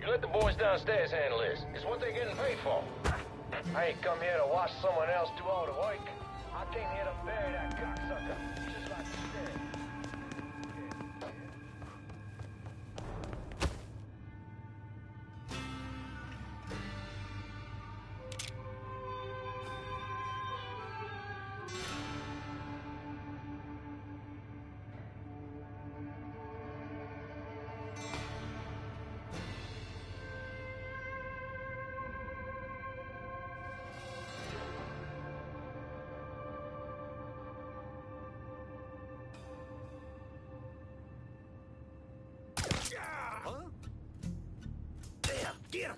You let the boys downstairs handle this. It's what they're getting paid for. I ain't come here to watch someone else do all the work. I came here to bury that cocksucker, just like you said. Huh? There, get him!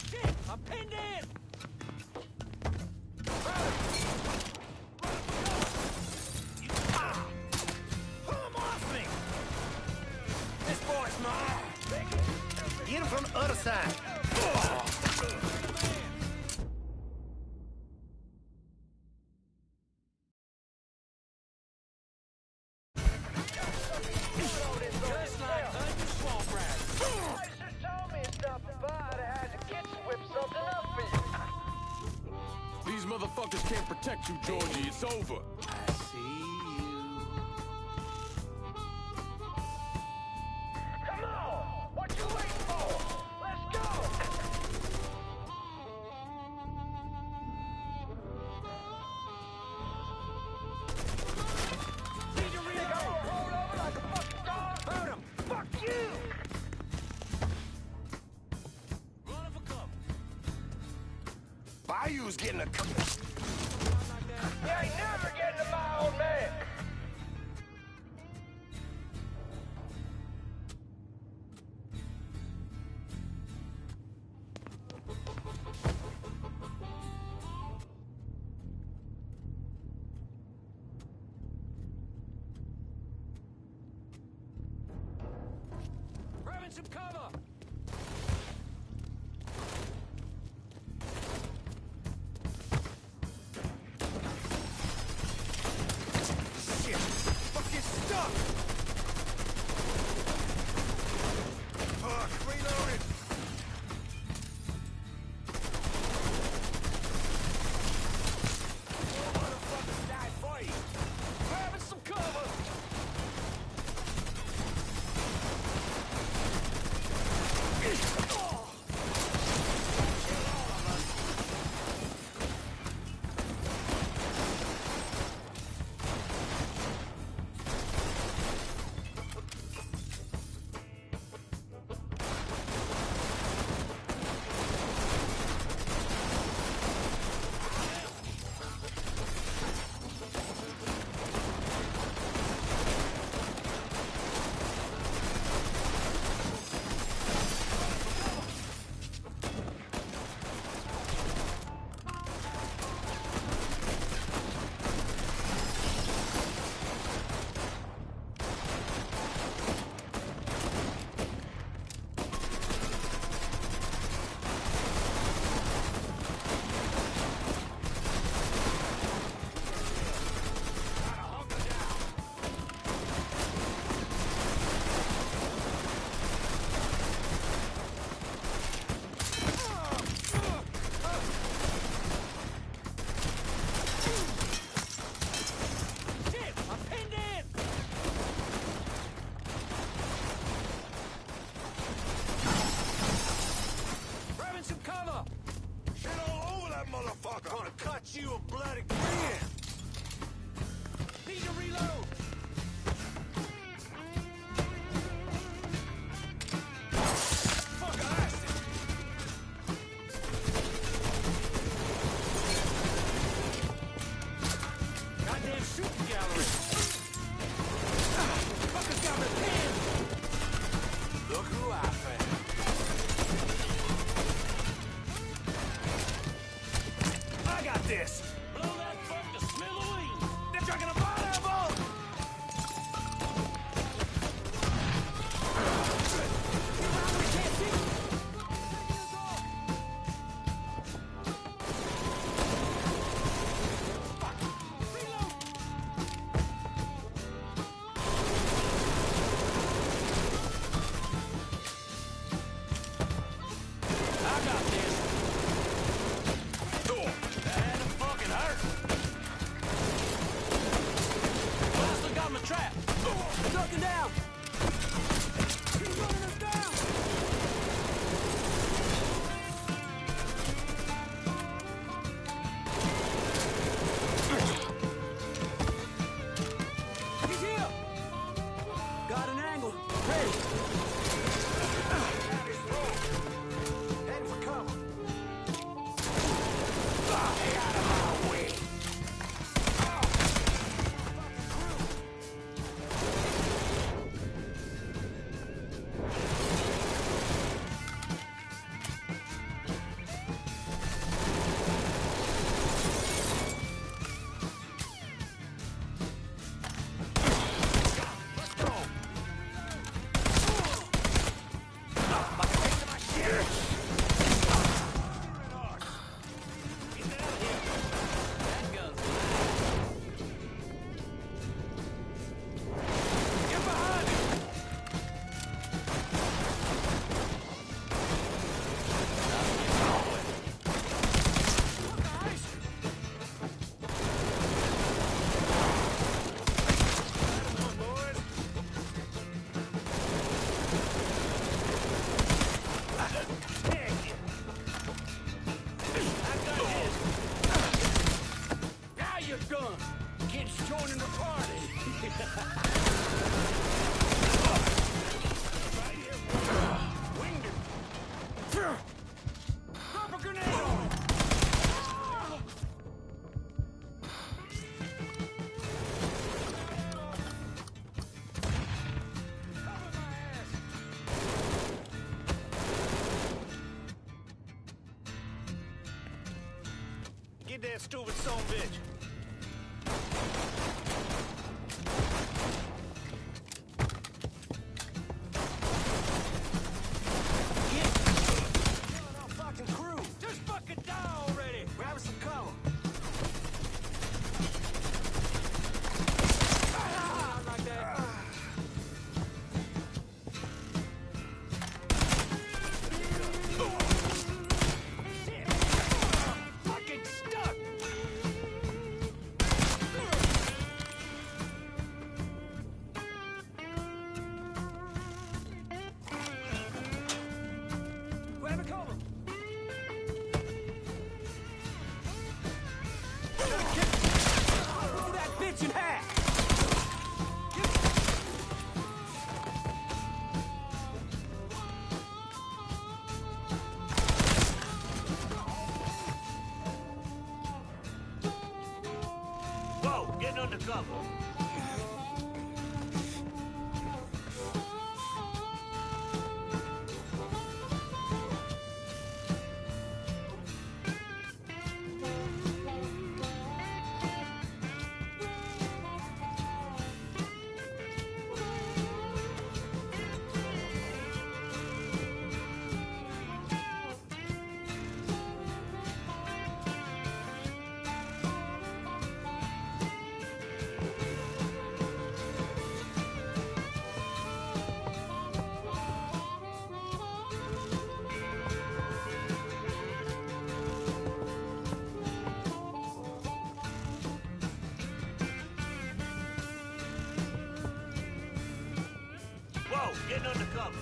Shit, I'm pinned in! Pull him off me! This boy's mine! Get him from the other side! These motherfuckers can't protect you, Georgie. It's over. I see you. Come on! What you waiting for? Let's go! Roll over like a fucking dog! Hurt him! Fuck you! Run for cover. Bayou's getting a... You ain't never getting to my old man! Grabbing some cover! Taken down! He's running us down! He's here! Got an angle. Hey! Heading for cover. Stay out of my way! Kids joining the party. Right here. Winged him. Drop a grenade on him. Cover my ass. Get that stupid son of a bitch. Whoa, getting under cover. Whoa, getting under cover.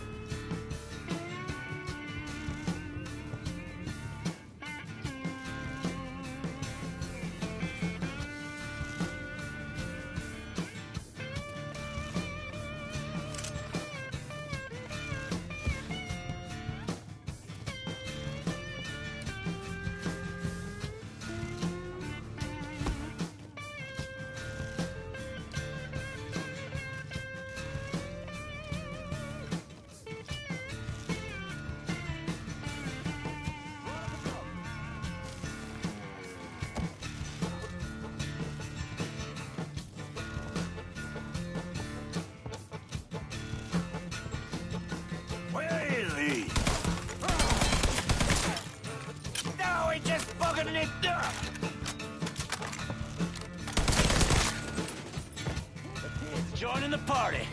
Where is he? No, he just fucking it up. Joining the party.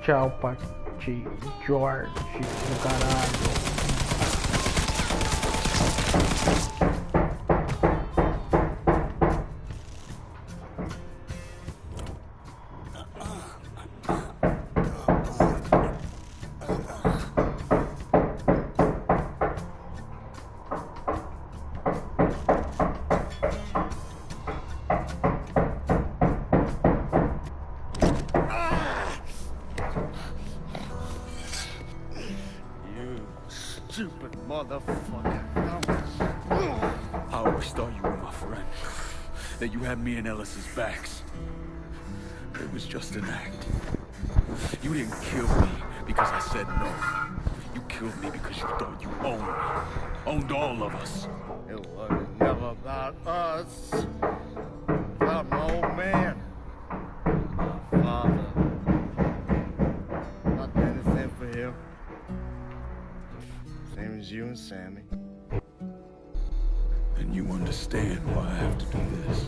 Tchau, Pati George do caralho. Stupid motherfucker. I always thought you were my friend. That you had me and Ellis's backs. It was just an act. You didn't kill me because I said no. You killed me because you thought you owned all of us. It was never about us. About my old man. My father. Not doing anything for him. Same as you and Sammy. And you understand why I have to do this.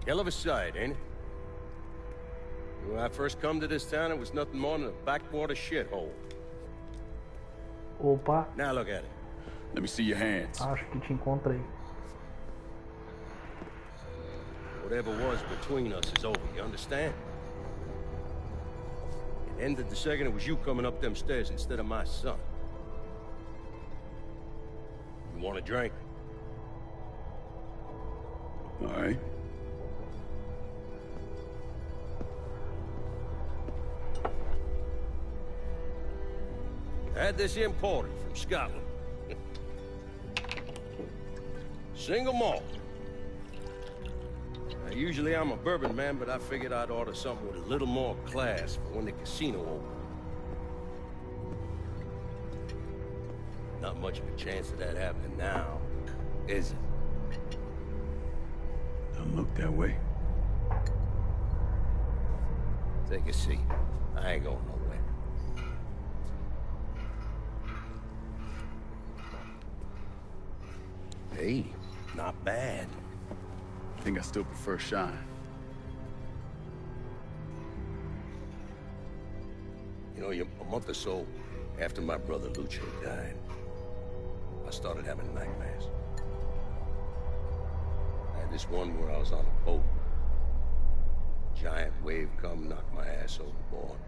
Hell of a sight, ain't it? When I first come to this town, it was nothing more than a backwater shithole. Opa, Now look at it. Let me see your hands. acho que te encontrei. Whatever was between us is over, you understand? It ended the second it was you coming up them stairs instead of my son. You want a drink? All right. I had this imported from Scotland. Single malt. Now, usually I'm a bourbon man, but I figured I'd order something with a little more class for when the casino opens. Not much of a chance of that happening now, is it? Don't look that way. Take a seat. I ain't going nowhere. Hey, not bad. I think I still prefer Shine. know, a month or so after my brother Lucio died, I started having nightmares. I had this one where I was on a boat. Giant wave come, knocked my ass overboard.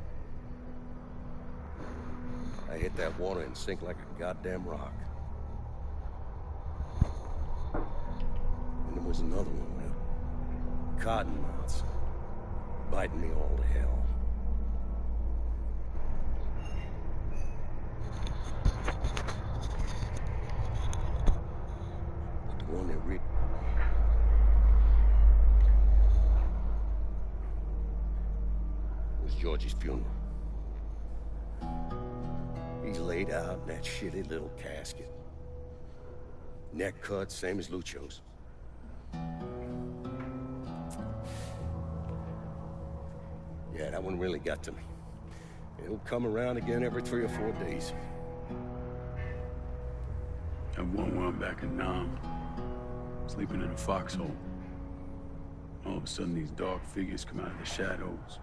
I hit that water and sink like a goddamn rock. And there was another one where cottonmouths biting me all to hell. But the one that was Georgie's funeral. He's laid out in that shitty little casket. Neck cut, same as Lucio's. Yeah, that one really got to me. It'll come around again every 3 or 4 days. That one where I'm back in Nam, sleeping in a foxhole. All of a sudden, these dark figures come out of the shadows.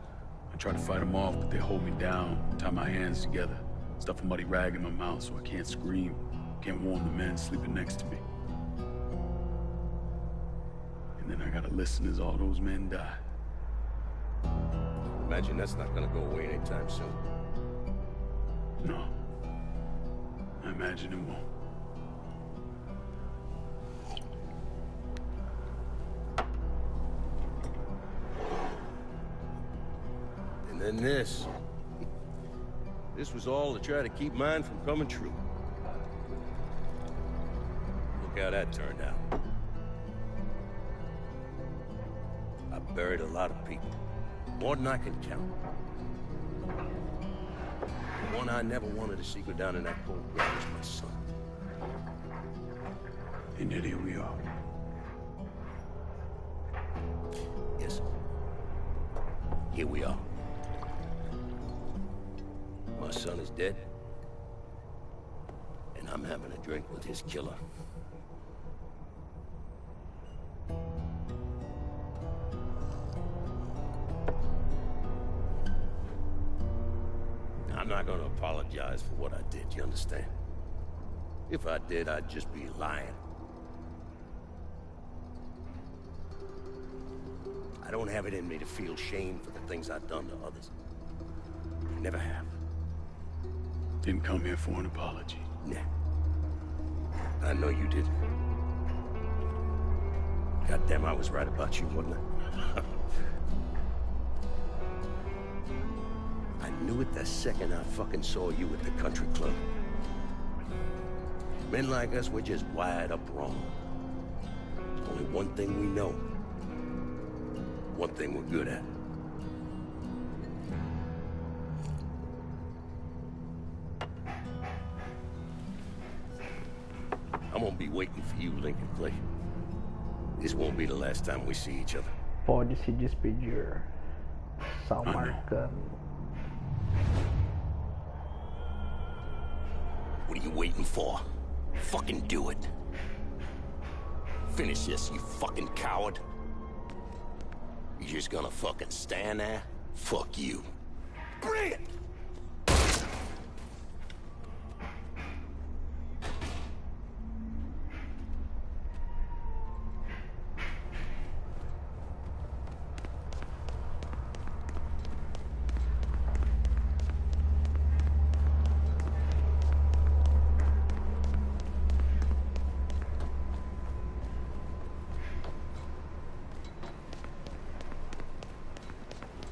I try to fight them off, but they hold me down, tie my hands together, stuff a muddy rag in my mouth so I can't scream, can't warn the men sleeping next to me. And then I gotta listen as all those men die. Imagine that's not gonna go away anytime soon. No. I imagine it won't. And then this. This was all to try to keep mine from coming true. Look how that turned out. I buried a lot of people. More than I can count. The one I never wanted to see go down in that cold ground was my son. And yet here we are. Yes. Here we are. My son is dead. And I'm having a drink with his killer. I'm not gonna apologize for what I did, you understand? If I did, I'd just be lying. I don't have it in me to feel shame for the things I've done to others. I never have. Didn't come here for an apology. Nah. I know you did. Goddamn, I was right about you, wasn't I? I knew it the second I fucking saw you at the country club. Men like us, we're just wired up wrong. There's only one thing we know. One thing we're good at. I'm gonna be waiting for you, Lincoln Clay. This won't be the last time we see each other. Pode se despedir. Sal Marcano. What are you waiting for? Fucking do it. Finish this, you fucking coward. You just gonna fucking stand there? Fuck you. Bring it!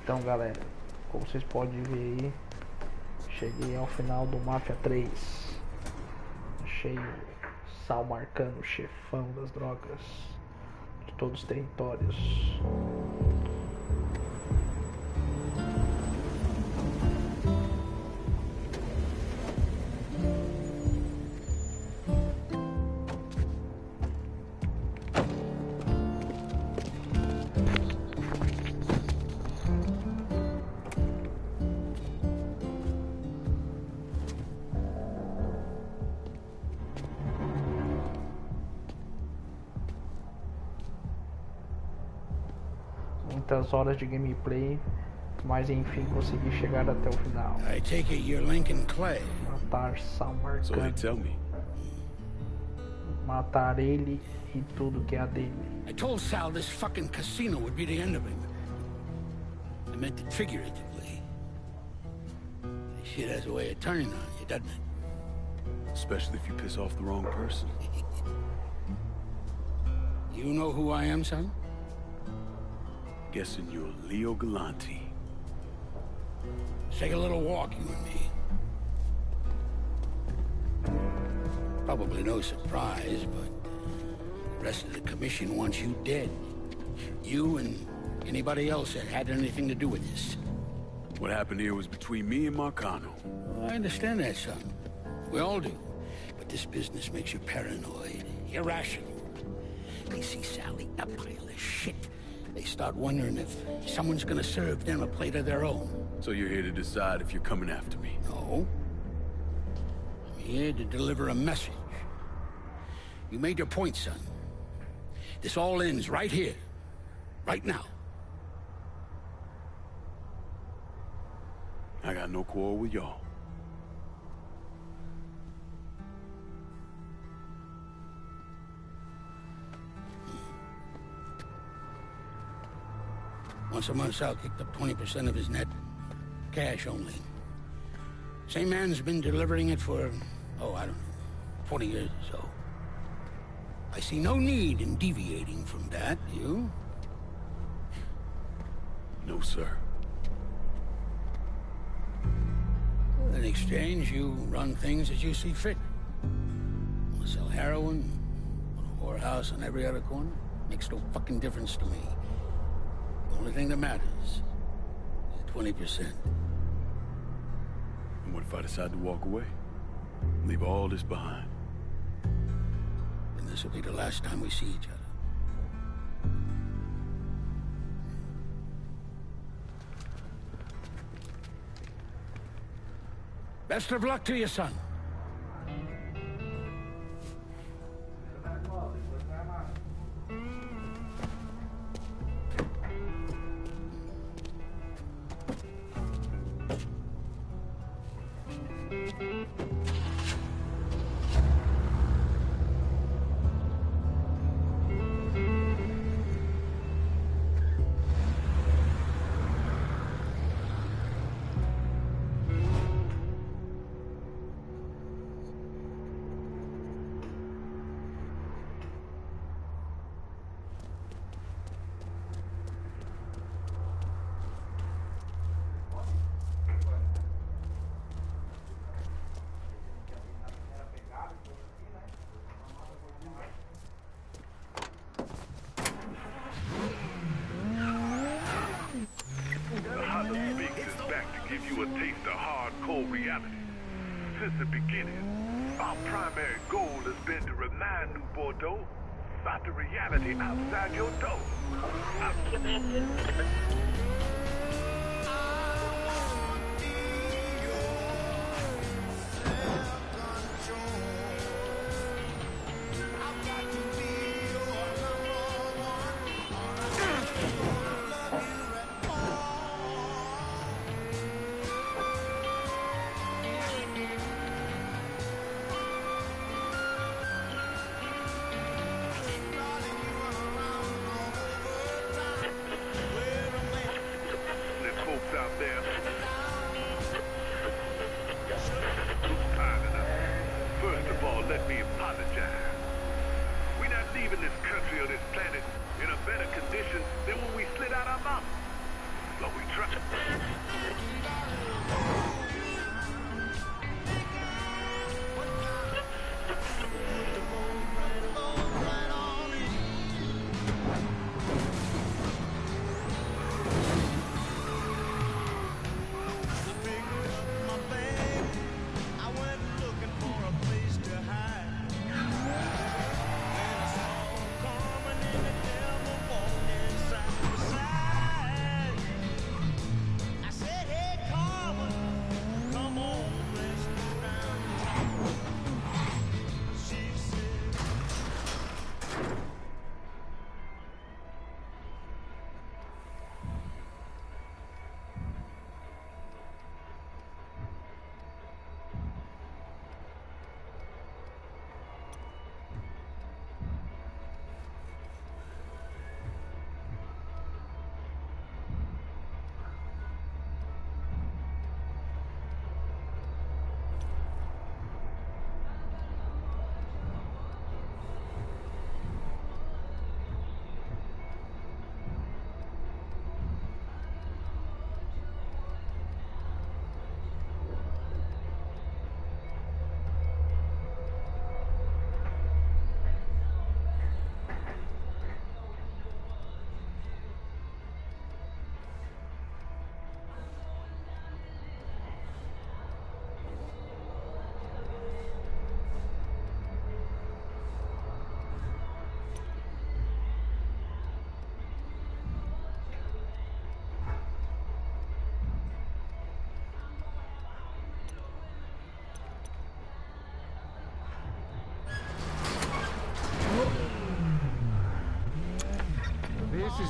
Então, galera, como vocês podem ver aí, cheguei ao final do Mafia 3. Achei o Sal Marcano, o chefão das drogas de todos os territórios. Muitas horas de gameplay Mas enfim, consegui chegar até o final. I take it you're Lincoln Clay. Matar Sal So they Marcano. tell me. Matar ele e tudo que é a dele. I told Sal this fucking casino would be the end of him. I meant it figuratively. This shit has a way of turning on you, doesn't it? Especially if you piss off the wrong person. You know who I am, son? Guessing you're Leo Galante. Let's take a little walk, you and me. Probably no surprise, but the rest of the commission wants you dead. You and anybody else that had anything to do with this. What happened here was between me and Marcano. Well, I understand that, son. We all do. But this business makes you paranoid, irrational. They see Sally a pile of shit. They start wondering if someone's gonna serve them a plate of their own. So you're here to decide if you're coming after me? No. I'm here to deliver a message. You made your point, son. This all ends right here. Right now. I got no quarrel with y'all. Once a month, Sal kicked up 20% of his net. Cash only. Same man's been delivering it for, oh, I don't know, 20 years or so. I see no need in deviating from that, you? No, sir. In exchange, you run things as you see fit. Want to sell heroin? Want a whorehouse on every other corner? Makes no fucking difference to me. The only thing that matters is 20%. And what if I decide to walk away? Leave all this behind? And this will be the last time we see each other. Best of luck to you, son. Give you a taste of hardcore reality. Since the beginning, our primary goal has been to remind New Bordeaux about the reality outside your door.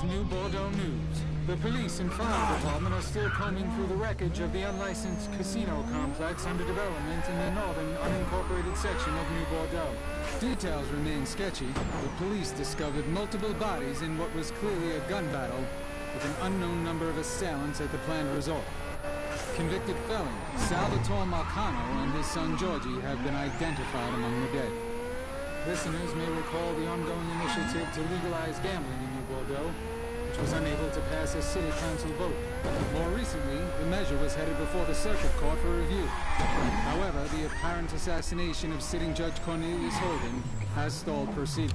is New Bordeaux News. The police and fire department are still combing through the wreckage of the unlicensed casino complex under development in the northern unincorporated section of New Bordeaux. Details remain sketchy. The police discovered multiple bodies in what was clearly a gun battle with an unknown number of assailants at the planned resort. Convicted felon Sal Marcano and his son Georgie have been identified among the dead. Listeners may recall the ongoing initiative to legalize gambling in New Bordeaux, which was unable to pass a city council vote. More recently, the measure was headed before the circuit court for review. However, the apparent assassination of sitting Judge Cornelius Holden has stalled proceedings.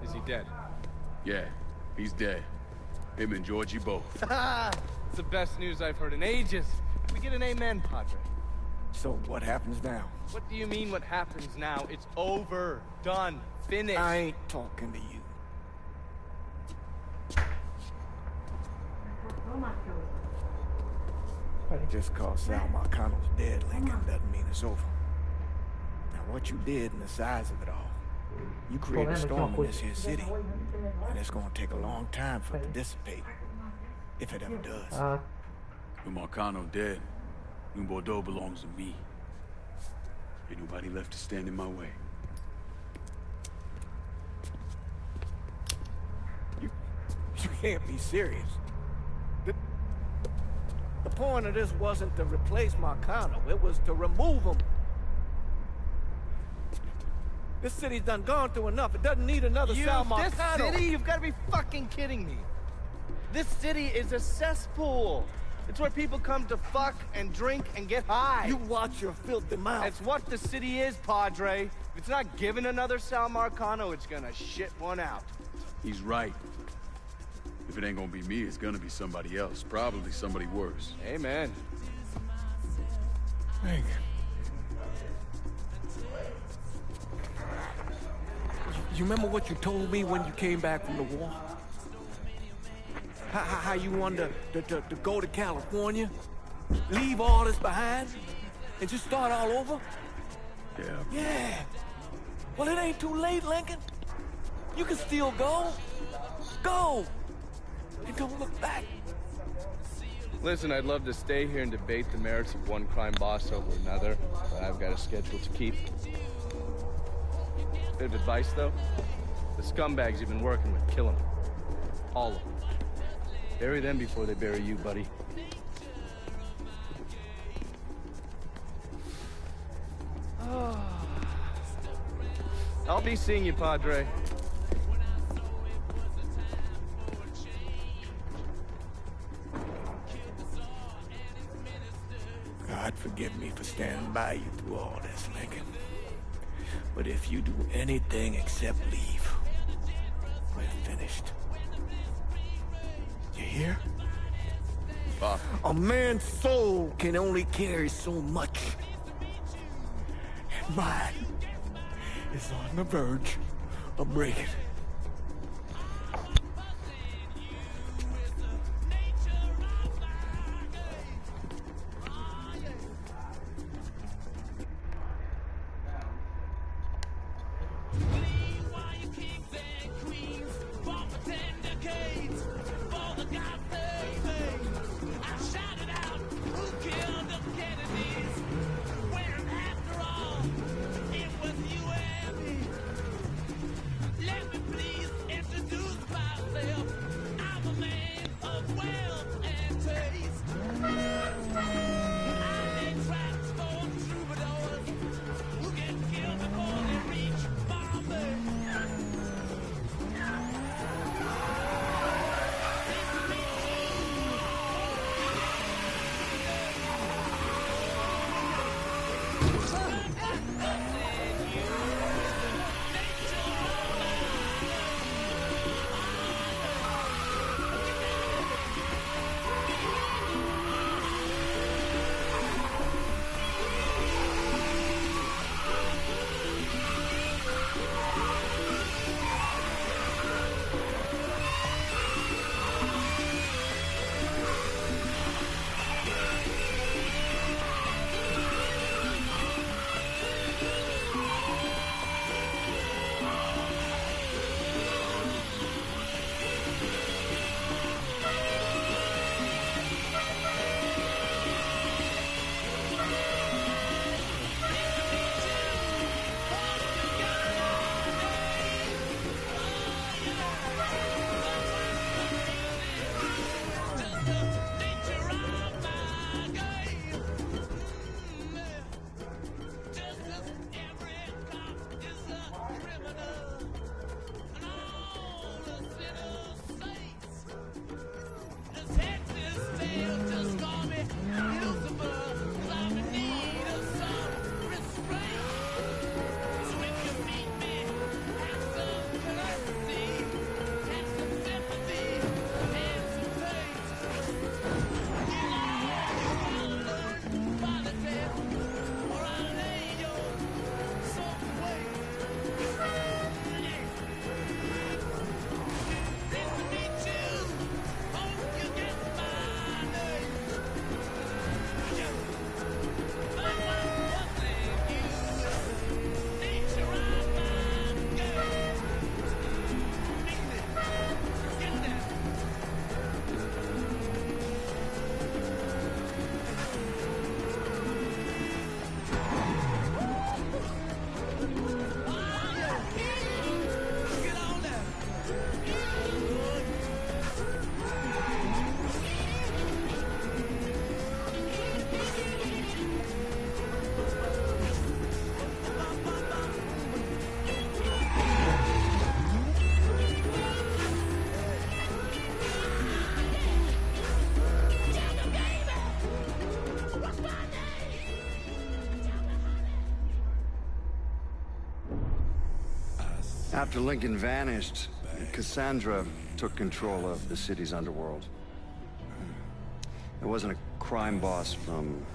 Is he dead? Yeah, he's dead. Him and Georgie both. It's the best news I've heard in ages. Can we get an amen, Padre? So what happens now? What do you mean what happens now? It's over. Done. Finished. I ain't talking to you. Just cause Sal Marcano's dead, Lincoln, doesn't mean it's over. Now what you did and the size of it all, you created a storm in this here city. And it's gonna take a long time for it to dissipate. If it ever does. With Marcano dead, New Bordeaux belongs to me. Ain't nobody left to stand in my way. You can't be serious. The point of this wasn't to replace Marcano, it was to remove him. This city's done gone through enough. It doesn't need another Sal Marcano. This city? You've got to be fucking kidding me. This city is a cesspool. It's where people come to fuck and drink and get high. You watch your filthy mouth. That's what the city is, Padre. If it's not giving another Sal Marcano, it's gonna shit one out. He's right. If it ain't gonna be me, it's gonna be somebody else. Probably somebody worse. Amen. Hank. You remember what you told me when you came back from the war? How you wanted to go to California? Leave all this behind? And just start all over? Yeah. Yeah. Well, it ain't too late, Lincoln. You can still go. Go! And don't look back. Listen, I'd love to stay here and debate the merits of one crime boss over another, but I've got a schedule to keep. Bit of advice, though. The scumbags you've been working with, kill them. All of them. Bury them before they bury you, buddy. I'll be seeing you, Padre. God forgive me for standing by you through all this, Lincoln. But if you do anything except leave, we're finished. You hear? Pop. A man's soul can only carry so much. And mine is on the verge of breaking. After Lincoln vanished, Cassandra took control of the city's underworld. It wasn't a crime boss from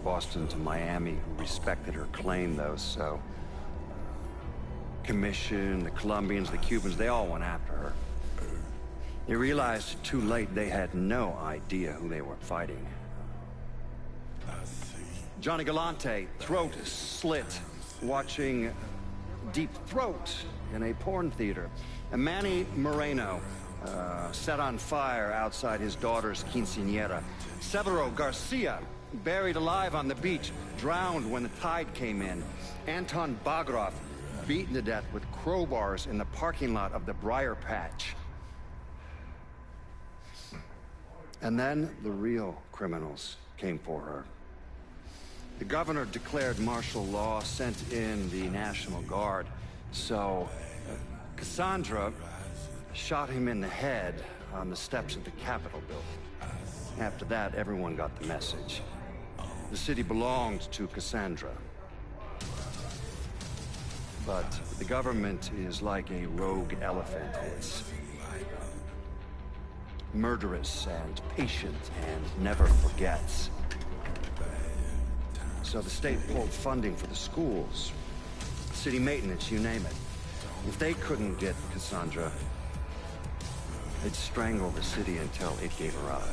Boston to Miami who respected her claim, though, so... Commission, the Colombians, the Cubans, they all went after her. They realized too late they had no idea who they were fighting. Johnny Galante, throat slit, watching Deep Throat in a porn theater. And Manny Moreno, set on fire outside his daughter's quinceañera. Severo Garcia, buried alive on the beach, drowned when the tide came in. Anton Bagrov, beaten to death with crowbars in the parking lot of the Briar Patch. And then the real criminals came for her. The governor declared martial law, sent in the National Guard. So, Cassandra shot him in the head on the steps of the Capitol building. After that, everyone got the message. The city belonged to Cassandra. But the government is like a rogue elephant. It's murderous and patient and never forgets. So the state pulled funding for the schools, city maintenance, you name it. If they couldn't get Cassandra, they'd strangle the city until it gave her up.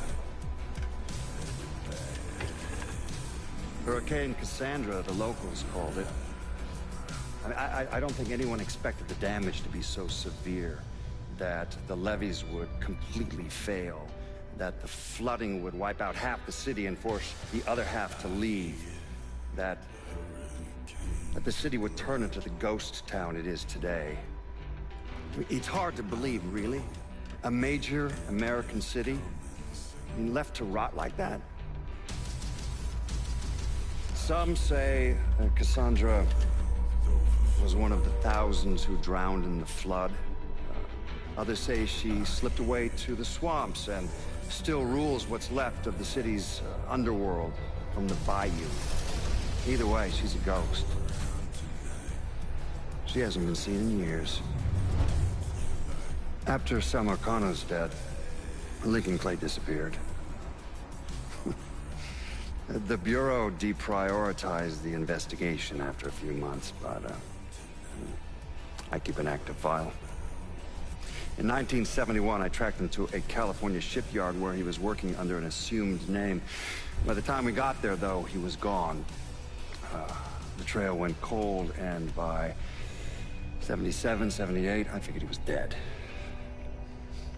Hurricane Cassandra, the locals called it. I don't think anyone expected the damage to be so severe that the levees would completely fail, that the flooding would wipe out half the city and force the other half to leave, that the city would turn into the ghost town it is today. It's hard to believe, really. A major American city, left to rot like that. Some say Cassandra was one of the thousands who drowned in the flood. Others say she slipped away to the swamps and still rules what's left of the city's underworld from the bayou. Either way, she's a ghost. She hasn't been seen in years. After Sal Marcano's death, Lincoln Clay disappeared. The Bureau deprioritized the investigation after a few months, but I keep an active file. In 1971, I tracked him to a California shipyard where he was working under an assumed name. By the time we got there, though, he was gone. The trail went cold, and by 77, 78, I figured he was dead.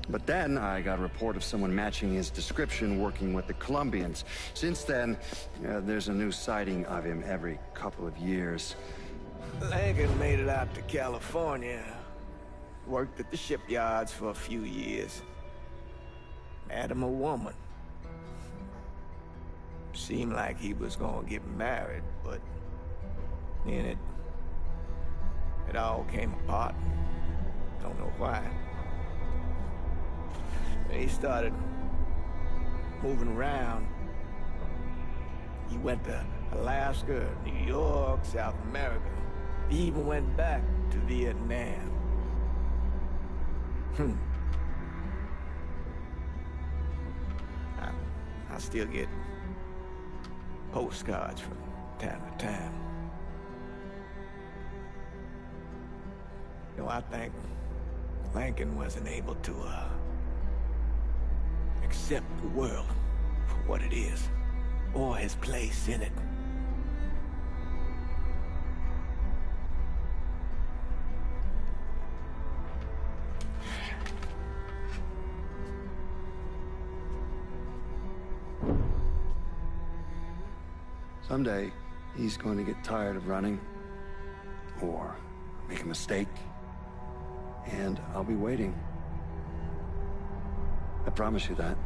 But then I got a report of someone matching his description working with the Colombians. Since then, there's a new sighting of him every couple of years. Lincoln made it out to California. Worked at the shipyards for a few years. Met him a woman. Seemed like he was gonna get married, but then it all came apart. Don't know why. He started moving around. He went to Alaska, New York, South America. He even went back to Vietnam. I still get postcards from time to time. You know, I think Lincoln wasn't able to, accept the world for what it is, or his place in it. Someday, he's going to get tired of running, or make a mistake, and I'll be waiting. I promise you that.